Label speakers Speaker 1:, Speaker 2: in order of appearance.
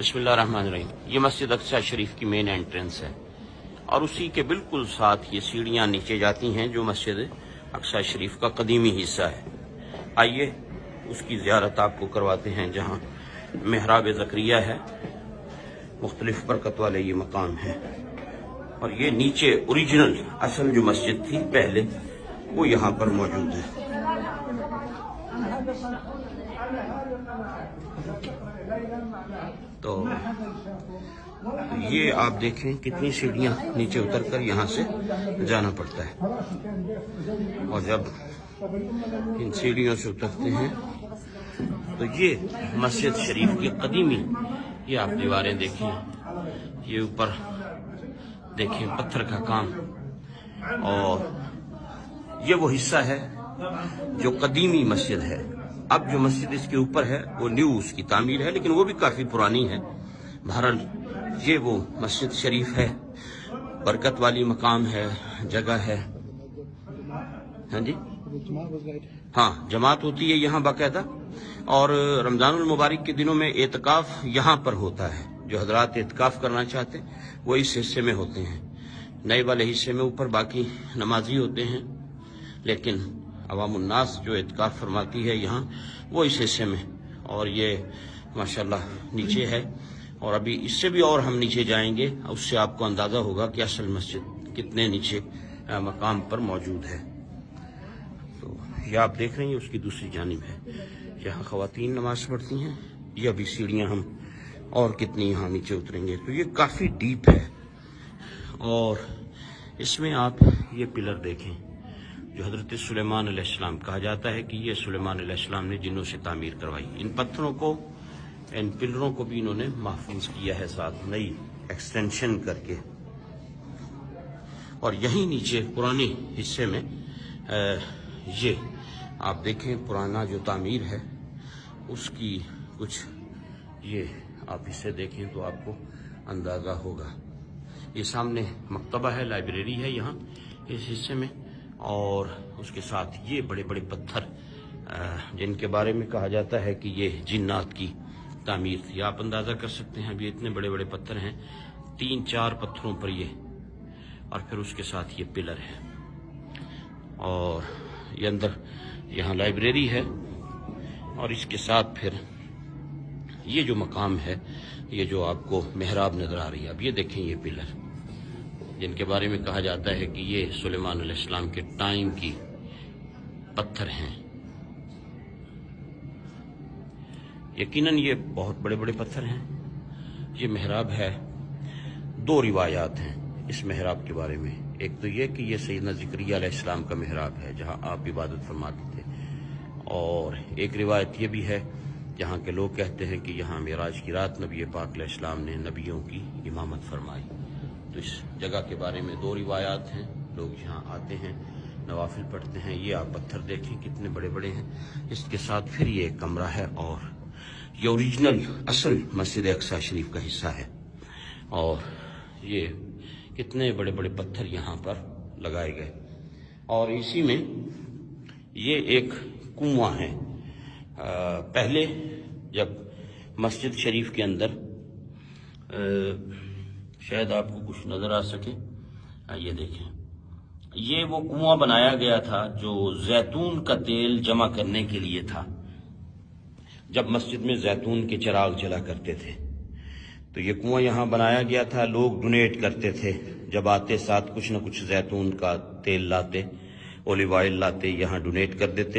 Speaker 1: बिस्मिल्लाहिर्रहमानिर्रहीम। ये मस्जिद अक्सा शरीफ की मेन एंट्रेंस है और उसी के बिल्कुल साथ ये सीढ़ियाँ नीचे जाती हैं जो मस्जिद अक्सा शरीफ का कदीमी हिस्सा है। आइए उसकी ज़ियारत आपको करवाते हैं जहाँ महराब ज़करिया है, मुख्तलिफ बरकत वाले ये मकाम है और ये नीचे ओरिजिनल असल जो मस्जिद थी पहले वो यहाँ पर मौजूद है। तो ये आप देखें कितनी सीढ़ियाँ नीचे उतरकर यहाँ से जाना पड़ता है और जब इन सीढ़ियों से उतरते हैं तो ये मस्जिद शरीफ की कदीमी ये आप दीवारें देखें, ये ऊपर देखें पत्थर का काम और ये वो हिस्सा है जो कदीमी मस्जिद है। अब जो मस्जिद इसके ऊपर है वो न्यू उसकी तामीर है लेकिन वो भी काफी पुरानी है। बहरहाल ये वो मस्जिद शरीफ है, बरकत वाली मकाम है, जगह है। हाँ जी, हाँ जमात होती है यहाँ बाकायदा और रमजानुल मुबारक के दिनों में एतकाफ यहाँ पर होता है। जो हजरात एतकाफ करना चाहते हैं वो इस हिस्से में होते हैं, नए वाले हिस्से में ऊपर बाकी नमाजी होते हैं, लेकिन अवामुन्नास जो एतकाफ फरमाती है यहाँ वो इस हिस्से में। और ये माशाल्लाह नीचे है और अभी इससे भी और हम नीचे जाएंगे, उससे आपको अंदाजा होगा कि असल मस्जिद कितने नीचे मकाम पर मौजूद है। तो ये आप देख रहे हैं उसकी दूसरी जानिब है, यहाँ ख़वातीन नमाज पढ़ती हैं। ये अभी सीढ़ियाँ हम और कितनी यहाँ नीचे उतरेंगे तो ये काफ़ी डीप है। और इसमें आप ये पिलर देखें जो हजरत सुलेमान अलैहिस्सलाम कहा जाता है कि ये सुलेमान अलैहिस्सलाम ने जिन्नों से तामीर करवाई। इन पत्थरों को, इन पिलरों को भी इन्होंने महफूज किया है साथ नई एक्सटेंशन करके। और यहीं नीचे पुराने हिस्से में ये आप देखें पुराना जो तामीर है उसकी कुछ ये आप इसे देखें तो आपको अंदाज़ा होगा। ये सामने मकतबा है, लाइब्रेरी है यहाँ इस हिस्से में और उसके साथ ये बड़े बड़े पत्थर जिनके बारे में कहा जाता है कि ये जिन्नात की तामीर थी। आप अंदाज़ा कर सकते हैं अभी इतने बड़े बड़े पत्थर हैं, 3-4 पत्थरों पर ये, और फिर उसके साथ ये पिलर है और ये अंदर यहाँ लाइब्रेरी है और इसके साथ फिर ये जो मकाम है, ये जो आपको महराब नजर आ रही है। अब ये देखें ये पिलर जिनके बारे में कहा जाता है कि ये सुलेमान अलैहिस्सलाम के टाइम की पत्थर हैं। यकीनन ये बहुत बड़े बड़े पत्थर हैं। ये महराब है। 2 रिवायात हैं इस महराब के बारे में। एक तो ये कि ये सैयदना ज़करिया अलैहिस्सलाम का महराब है जहां आप इबादत फरमाते थे, और एक रिवायत ये भी है जहाँ के लोग कहते हैं कि यहाँ मेराज की रात नबी पाक अलैहिस्सलाम ने नबियों की इमामत फरमाई। तो इस जगह के बारे में 2 रिवायात हैं। लोग यहाँ आते हैं, नवाफिल पढ़ते हैं। ये आप पत्थर देखें कितने बड़े बड़े हैं। इसके साथ फिर ये एक कमरा है और ये ओरिजिनल असल मस्जिद अक्सा शरीफ का हिस्सा है। और ये कितने बड़े बड़े पत्थर यहाँ पर लगाए गए और इसी में ये एक कुआं है। पहले जब मस्जिद शरीफ के अंदर शायद आपको कुछ नजर आ सके, ये देखें, ये वो कुआं बनाया गया था जो जैतून का तेल जमा करने के लिए था। जब मस्जिद में जैतून के चिराग जला करते थे तो ये कुआं यहाँ बनाया गया था। लोग डोनेट करते थे, जब आते साथ कुछ न कुछ जैतून का तेल लाते, ओलिव ऑयल लाते, यहाँ डोनेट कर देते।